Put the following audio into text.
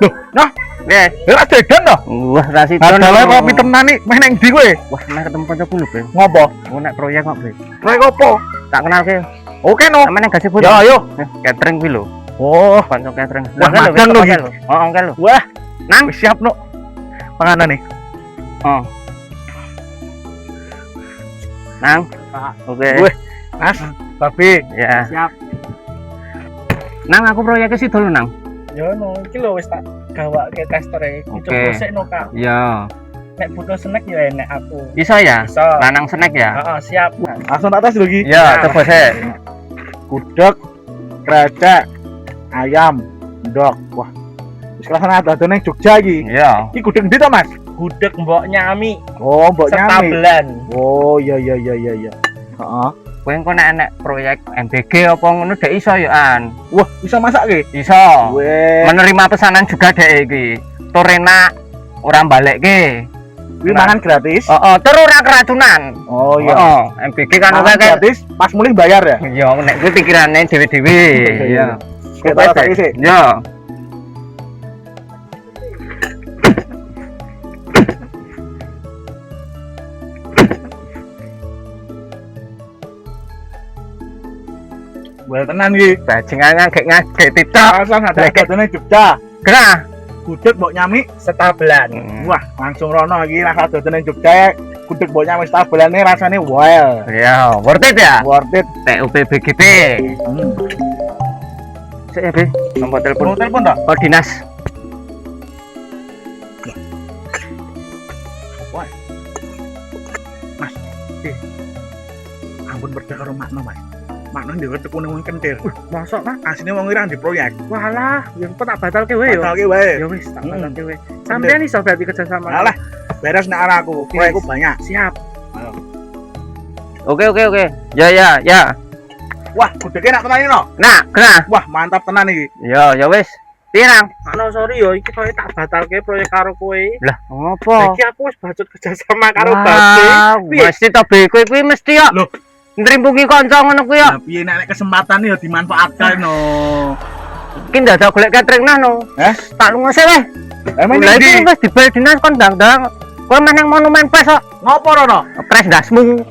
Loh, nah, Nggih. ora dedan to? Wah, ra sidon. Adalah kopi tenan iki meh nang ndi kowe? Wah, meh ketemu kancaku lho, Bre. Ngopo? Oh, nek proyek kok, Bre. Proyek opo? Tak kenal ke. Oke no. Sampeyan gak sibuk. Ya ayo. Catering kuwi lho. Oh, Kanca catering. Wah, magang lho iki. Oh, oke lho. wah, Nang. wis siap no. Panganan nih. Oh. Nang. Oke. Weh, Mas, Babi. Ya. Siap. Nang, aku proyeknya sih dulu, Nang. Yo no, iki lho wis tak gawake tester e. Oke. Coba sik no, Kak. Ya. Nek butuh snack yo enek aku. Iso ya? Iso. Lanang snack ya? Heeh, siap. Langsung tak tes lho iki. Ya, coba sih. Gudeg, krecek, ayam, ndok. Wah. Wis kerasane ada ning Jogja iki. Ya. Iki gudeg ndi to, Mas? Gudeg Mbok Nyami. Oh, Mbok Nyami. Setabelan. Oh, iya iya iya iya iya. Heeh. Kowe engko nek enek proyek MBG apa ngono dek iso ya, An. Wah, bisa masak ki? Iso. Weh. Menerima pesanan juga dek iki. Tur enak, ora balekke. Kuwi mangan gratis. Heeh, tur ora keracunan. Oh iya. Heeh, MBG kan Mangan akeh. gratis, pas mulih bayar ya? Ya, nek kuwi pikirane dhewe-dhewe. Ya. Kita tak isi. Ya. Well tenan iki. Bajingan ngagek titok. Langsung ada Lek. ning Jogja. Gerah. Gudeg Mbok Nyami. Setabelan. Wah, langsung rono iki rasa dodolan Jogja. Gudeg Mbok Nyami stabelane rasane well. Ya, worth it ya. Worth it. TUP BGP. Sik ya, Be. Nomor telepon. Mau telepon ta? Oh, dinas. Ampun beda karo Makno, Mas. Makno ndek teku nang wong kentir. Masuk, Mas. Asine wong irang di proyek. Walah, yang tak batalke wae yo. Batalke wae. Ya wis, tak batalke wae. Sampeyan iso berarti kerja sama. Alah, beres nek arahku. Proyekku banyak. Siap. Oke. Ya. Wah, gudegnya nak tenan no. Nah, gerah. Wah, mantap tenan iki. Ya wis. Pirang? Ano sorry yo, iki koyo tak batalke proyek karo kowe. Lah, ngopo? Iki aku wis bacot kerja sama karo Wah, Babe. mesti to Be, kowe kuwi mesti yo. Loh. Nrimpungi kanca ngono kuwi yo. Lah piye nek kesempatan ya dimanfaatkan no. Iki ndak golek catering nah no. Tak lunga sih weh. Emang Lah iki ndi? wis dibel dinas kon ndang-ndang. Kowe meneng monumen pes kok. Ngopo rono? Pres dasmu.